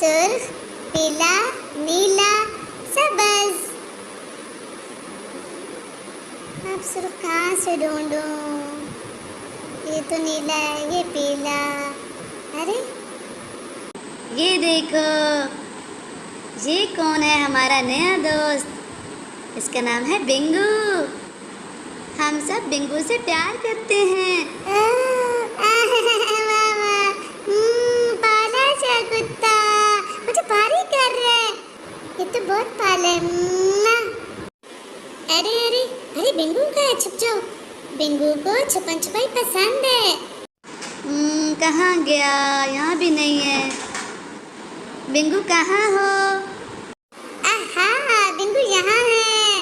सुर्ख, पीला, नीला, सब्ज। अब सुर्ख कहाँ से ढूंढूं? ये तो नीला है, ये पीला। अरे ये देखो, ये कौन है? हमारा नया दोस्त। इसका नाम है बिंगू। हम सब बिंगू से प्यार करते हैं। पाला सा कुत्ता मुझे भारी कर रहा है। ये तो बहुत पाला है। अरे अरे अरे, बिंगू का है, छुप जाओ। बिंगू को छुपन छुपाई पसंद है। कहाँ गया? यहाँ भी नहीं है। बिंगू कहाँ हो? आहा, बिंगू यहाँ है।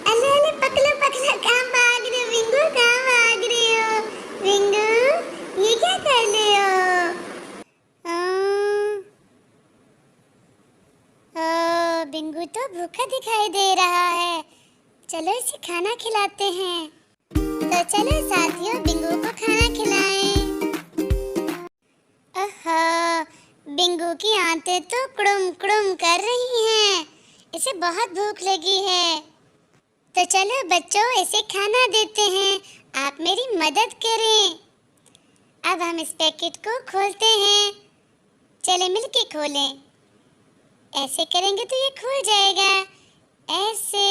अरे अरे, पकड़ो पकड़ो, कहाँ भाग रहे हो बिंगू? कहाँ भाग रहे हो बिंगू? ये क्या कर रहे हो? बिंगू तो भूखा दिखाई दे रहा है। चलो इसे खाना खिलाते हैं। तो चलो साथियों, बिंगू को खाना खिलाएं। बिंगू की आंतें तो कुड़ुम कुड़ुम कर रही हैं। इसे बहुत भूख लगी है। तो चलो बच्चों, इसे खाना देते हैं। आप मेरी मदद करें। अब हम इस पैकेट को खोलते हैं। चले मिलके खोलें। ऐसे करेंगे तो ये खुल जाएगा। ऐसे,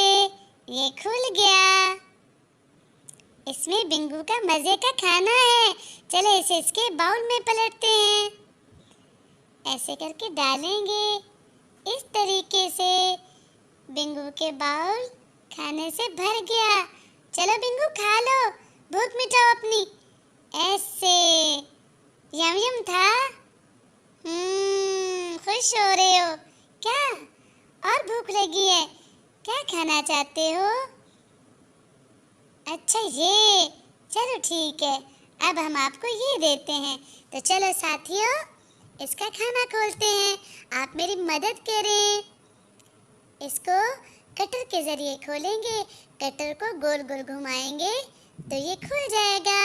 ये खुल गया। इसमें बिंगू का मजे का खाना है। चलो इसे इसके बाउल में पलटते हैं। ऐसे करके डालेंगे। इस तरीके से बिंगू के बाउल खाने से भर गया। चलो बिंगू खा लो, भूख मिटाओ अपनी। ऐसे यम यम था। खुश हो रहे हो क्या? और भूख लगी है? क्या खाना चाहते हो? अच्छा ये, चलो ठीक है। अब हम आपको ये देते हैं। तो चलो साथियों, इसका खाना खोलते हैं। आप मेरी मदद करें। इसको कटर के जरिए खोलेंगे। कटर को गोल गोल घुमाएंगे तो ये खुल जाएगा।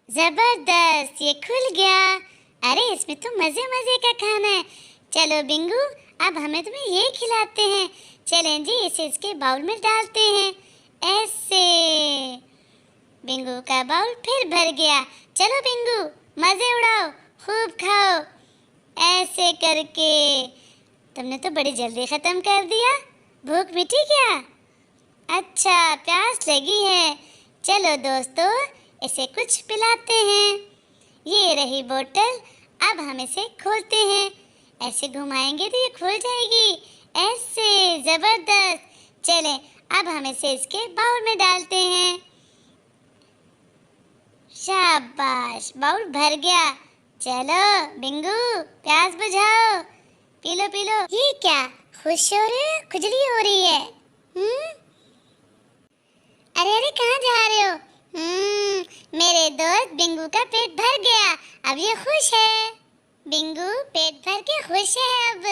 जबरदस्त, ये खुल गया। अरे इसमें तो मजे मजे का खाना है। चलो बिंगू, अब हमें तुम्हें ये खिलाते हैं। चलें जी, इसे इसके बाउल में डालते हैं। ऐसे बिंगू का बाउल फिर भर गया। चलो बिंगू, मजे उड़ाओ, खूब खाओ। ऐसे करके तुमने तो बड़ी जल्दी ख़त्म कर दिया। भूख मिटी क्या? अच्छा, प्यास लगी है। चलो दोस्तों, इसे कुछ पिलाते हैं। ये रही बोतल। अब हम इसे खोलते हैं। ऐसे घुमाएंगे तो ये खुल जाएगी। ऐसे, ज़बरदस्त। चलें, अब हम इसे इसके बाउल में डालते हैं। शाबाश, बाउल भर गया। चलो बिंगू, प्यास बुझाओ, पी लो पी लो। ये क्या, खुश हो रहे हो? खुजली हो रही है। अरे अरे, कहाँ जा रहे हो? मेरे दोस्त बिंगू का पेट भर गया। अब ये खुश है। बिंगू पेट भर के खुश है अब।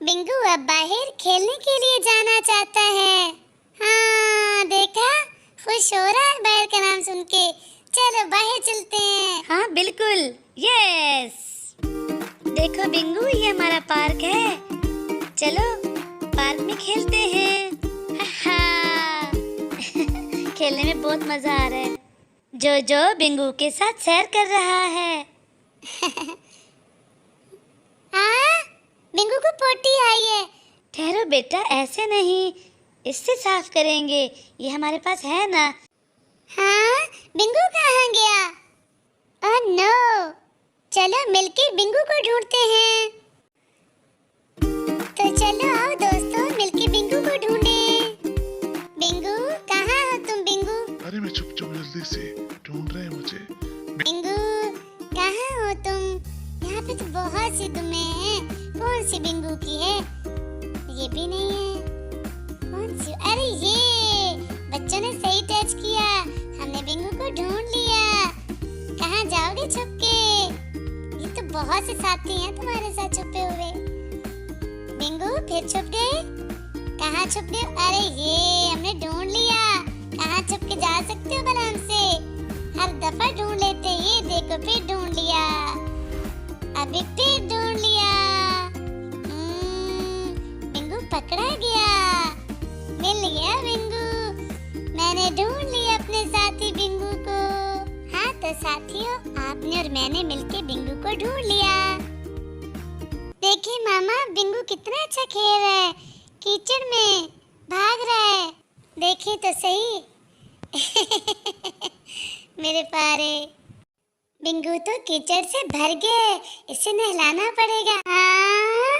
बिंगू अब बाहर खेलने के लिए जाना चाहता है। हाँ देखा, खुश हो रहा है बाहर का नाम सुन के। चलो बाहर चलते हैं। हाँ बिल्कुल, यस। देखो बिंगू, ये हमारा पार्क है। चलो पार्क में खेलते हैं। खेलने में बहुत मजा आ रहा है। जो बिंगू के साथ सैर कर रहा है। बिंगू को पोटी आई है। ठहरो बेटा, ऐसे नहीं, इससे साफ करेंगे। ये हमारे पास है ना। हाँ, बिंगू कहाँ गया? ओह नो, चलो मिलके बिंगू को ढूंढते हैं। तो चलो आओ दोस्तों, मिलके बिंगू को ढूंढें। बिंगू, कहाँ हो तुम बिंगू? अरे मैं चुप चुप, जल्दी से, ढूंढ रहे हैं मुझे। बिंगू, कहाँ हो तुम? यहाँ पे तो बहुत सी दुम्बे हैं। कौन सी बिंगू की है? ये भी नहीं है। कौन सी? अरे ये, बच्चों ने सही टच किया। हमने बिंगू को ढूंढ लिया। कहाँ जाओगे छुप के? ये तो बहुत से साथी हैं तुम्हारे साथ छुपे हुए। बिंगू फिर छुप गए? कहाँ छुप गए? अरे ये, हमने ढूंढ लिया। कहाँ छुप के जा सकते हो भला हमसे? हर दफा ढूंढ लेते साथियों, आपने और मैंने मिलके बिंगू को ढूंढ लिया। देखिए मामा, बिंगू कितना अच्छा खेल रहा है, कीचड़ में भाग रहा है। देखिए तो सही। मेरे प्यारे बिंगू तो कीचड़ से भर गए, इसे नहलाना पड़ेगा। हाँ?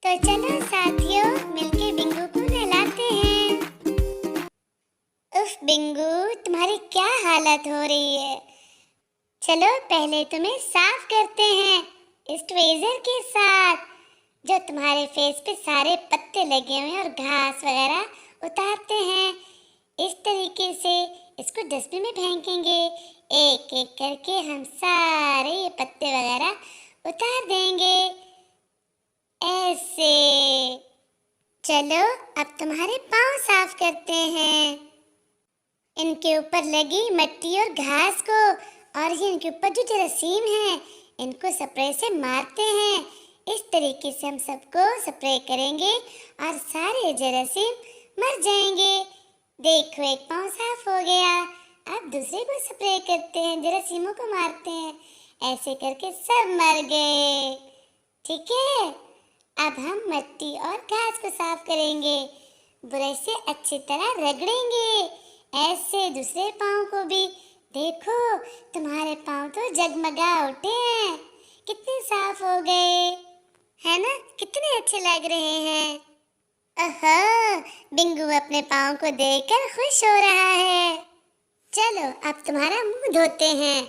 तो चलो साथियों, मिलके बिंगू को नहलाते हैं। उफ बिंगू, तुम्हारी क्या हालत हो रही है। चलो पहले तुम्हें साफ करते हैं इस ट्वेजर के साथ, जो तुम्हारे फेस पे सारे पत्ते लगे हुए हैं और घास वगैरह उतारते हैं। इस तरीके से इसको डस्टबिन में फेंकेंगे। एक एक करके हम सारे ये पत्ते वगैरह उतार देंगे, ऐसे। चलो अब तुम्हारे पाँव साफ करते हैं। इनके ऊपर लगी मिट्टी और घास को, और ये इनके ऊपर जो जरासीम है, इनको स्प्रे से मारते हैं। इस तरीके से हम सबको स्प्रे करेंगे और सारे जरासीम मर जाएंगे। देखो एक पाँव साफ हो गया। अब दूसरे को स्प्रे करते हैं, जरासीमों को मारते हैं। ऐसे करके सब मर गए। ठीक है, अब हम मिट्टी और घास को साफ करेंगे। ब्रश से अच्छी तरह रगड़ेंगे, ऐसे दूसरे पाँव को भी। देखो तुम्हारे पाँव तो जगमगा उठे हैं, कितने साफ हो गए, है ना? कितने अच्छे लग रहे हैं। ओहो, बिंगू अपने पाँव को देखकर खुश हो रहा है। चलो अब तुम्हारा मुंह धोते हैं,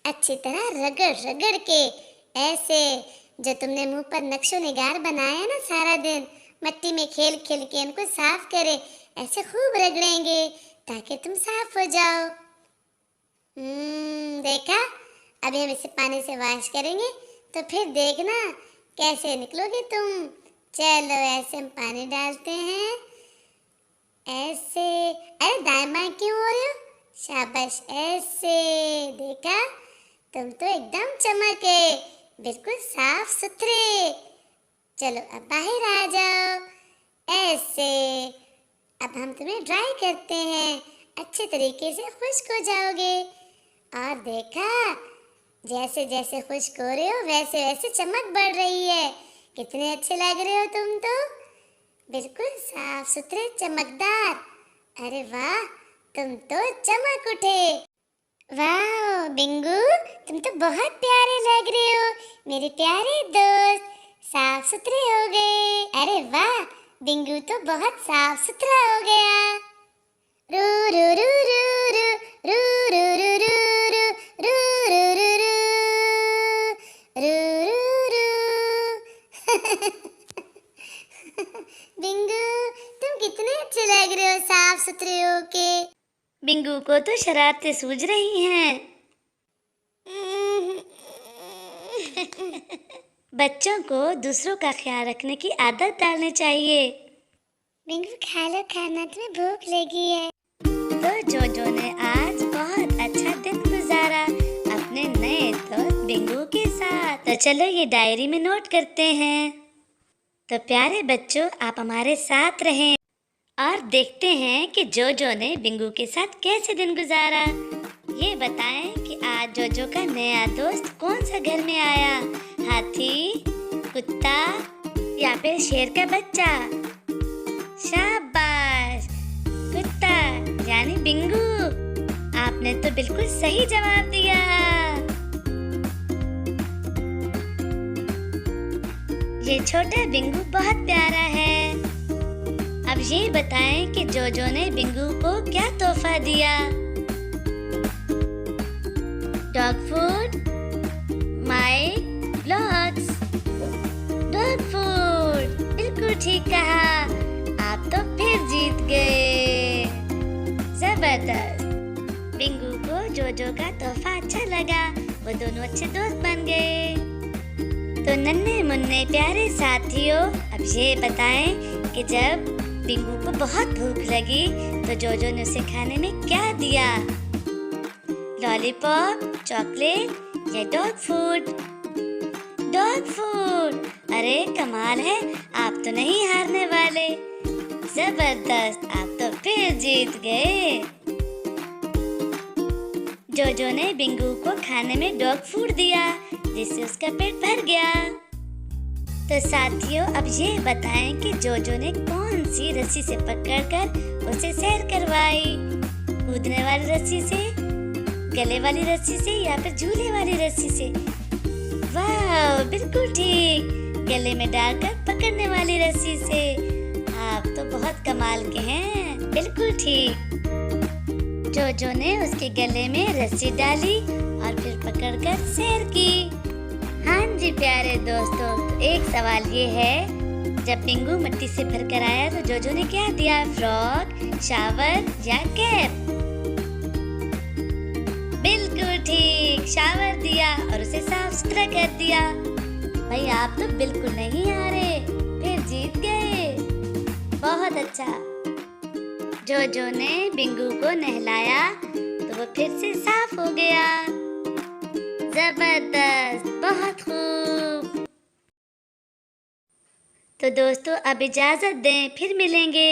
अच्छी तरह रगड़ रगड़ के। ऐसे जो तुमने मुंह पर नक्शो निगार बनाया ना सारा दिन, मिट्टी में खेल खेल के उनको साफ करे, ऐसे खूब रगड़ेंगे ताकि तुम साफ हो जाओ। देखा, अभी हम इसे पानी से वॉश करेंगे तो फिर देखना कैसे निकलोगे तुम। चलो ऐसे हम पानी डालते हैं, ऐसे। अरे दाएं बाएं क्यों हो रहे हो? शाबाश, ऐसे। देखा, तुम तो एकदम चमके, बिल्कुल साफ सुथरे। चलो अब बाहर आ जाओ, ऐसे। अब हम तुम्हें ड्राई करते हैं, अच्छे तरीके से खुश्क हो जाओगे। और देखा, जैसे जैसे खुश्क हो रहे हो वैसे वैसे चमक बढ़ रही है। कितने अच्छे लग रहे हो तुम तो, बिल्कुल साफ सुथरे चमकदार। अरे वाह, तुम तो चमक उठे। वाह बिंगू, तुम तो बहुत प्यारे लग रहे हो, मेरे प्यारे दोस्त। साफ सुथरे हो गए। अरे वाह, बिंगू तो बहुत साफ सुथरा हो गया। रू रू रू रू रू रू रू रू रू रू रू रू रू रू रू रू रू। बिंगू, तुम कितने अच्छे लग रहे हो साफ सुथरे होके। बिंगू को तो शरारतें सूझ रही हैं। बच्चों को दूसरों का ख्याल रखने की आदत डालनी चाहिए। बिंगू खा लो खाना, तुम्हें भूख लगी है। तो जोजो ने आज बहुत अच्छा दिन गुजारा अपने नए दोस्त बिंगू के साथ। तो चलो ये डायरी में नोट करते हैं। तो प्यारे बच्चों, आप हमारे साथ रहें और देखते हैं कि जोजो ने बिंगू के साथ कैसे दिन गुजारा। ये बताएं कि आज जोजो का नया दोस्त कौन सा घर में आया, हाथी, कुत्ता या फिर शेर का बच्चा? शाबाश, कुत्ता यानी बिंगू। आपने तो बिल्कुल सही जवाब दिया। ये छोटा बिंगू बहुत प्यारा है। अब ये बताएं कि जोजो ने बिंगू को क्या तोहफा दिया? Dog food, mike, blocks. Dog food, बिल्कुल ठीक कहा। आप तो फिर जीत गए। जबरदस्त। बिंगू को जोजो का तोहफा अच्छा लगा, वो दोनों अच्छे दोस्त बन गए। तो नन्हे मुन्ने प्यारे साथियों, अब ये बताएं कि जब बिंगू को बहुत भूख लगी तो जोजो ने उसे खाने में क्या दिया? लॉलीपॉप, चॉकलेट या डॉग फूड? Dog food. अरे कमाल है, आप तो नहीं हारने वाले। जबरदस्त, आप तो फिर जीत गए। जोजो ने बिंगू को खाने में डॉग फूड दिया, जिससे उसका पेट भर गया। तो साथियों, अब ये बताएं कि जोजो ने कौन सी रस्सी से पकड़कर उसे सैर करवाई? कूदने वाली रस्सी से, गले वाली रस्सी से या फिर झूले वाली रस्सी से? वाह, बिल्कुल ठीक, गले में डालकर पकड़ने वाली रस्सी से। आप तो बहुत कमाल के हैं, बिल्कुल ठीक। जोजो ने उसके गले में रस्सी डाली और फिर पकड़कर सैर की। हाँ जी प्यारे दोस्तों, तो एक सवाल ये है, जब बिंगू मिट्टी से भरकर आया तो जोजो ने क्या दिया? फ्रॉक, शावर या कैप? बिल्कुल ठीक, शावर दिया और उसे साफ सुथरा कर दिया। भाई आप तो बिल्कुल नहीं हारे, फिर जीत गए, बहुत अच्छा। जोजो ने बिंगू को नहलाया तो वो फिर से साफ हो गया। जबरदस्त, बहुत खूब। तो दोस्तों अब इजाजत दें, फिर मिलेंगे।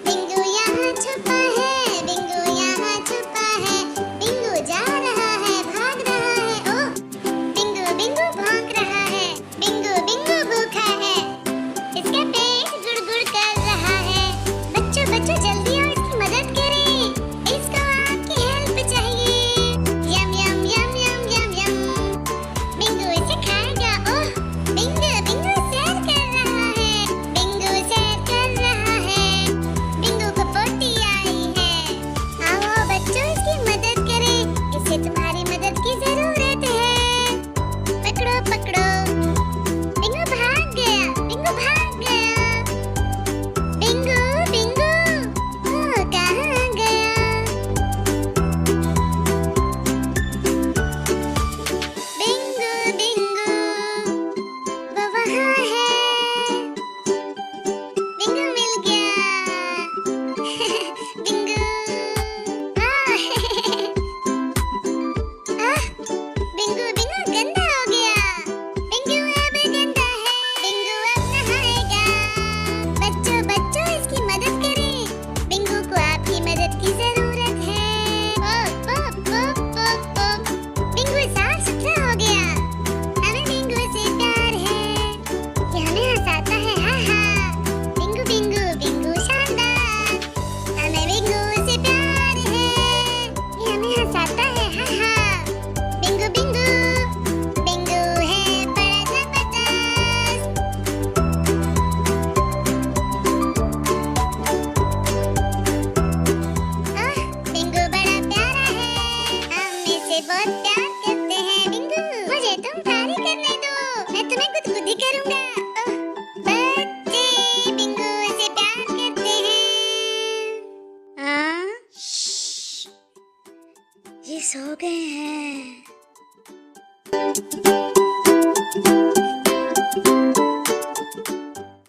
बिंगू यहाँ छुपा है, बिंगू यहाँ छुपा है, बिंगू जा रहा है, भाग रहा है, ओ बिंगू बिंगू भौंक रहा है, बिंगू बिंगू भूखा है, इसका पेट गुड़गुड़ कर रहा है। बच्चों बच्चों जल्दी आओ, इसकी मदद करें, इसको आपकी हेल्प चाहिए। यम यम यम यम यम यम, बिंगू इसे खाएगा। ओह बिंगू बिंगू सैर कर रहा है, बिंगू सैर कर रहा है, बिंगू को पोटी आई है। आओ बच्चों इसकी मदद करें, इसे तुम्हारी मदद की जरूरत है। पकड़ो पकड़ो, बिंगू भाग गया, बिंगू भाग गया, बिंगू बिंगू ओ कहाँ गया? बिंगू बिंगू वो वहाँ है, बिंगू मिल गया। बिंगू बिंगू बिंगू गंदा हो गया, बिंगू अब गंदा है, बिंगू अब नहाएगा। बच्चों बच्चों इसकी मदद करें, बिंगू को आपकी मदद की जरूरत है। ओ ओ ओ ओ ओ बिंगू साफ सुथरा हो गया, हमें बिंगू से प्यार है, ये हमें हंसाता है। हाँ हाँ, बिंगू बिंगू बिंगू शानदार, हमें बिंगू से प्यार है, ये हमें हंसाता है। हाँ हाँ, बिंगू बिंगू बिंगू है बड़ा जबरदस्त। बिंगू बड़ा प्यारा है, हम इसे बहुत प्यार करते हैं। बिंगू मुझे तुम तारी करने दो, मैं तुम्हें गुदगुदी करूंगा। बच्चे बिंगू से प्यार करते हैं। हाँ, ये सो गए हैं।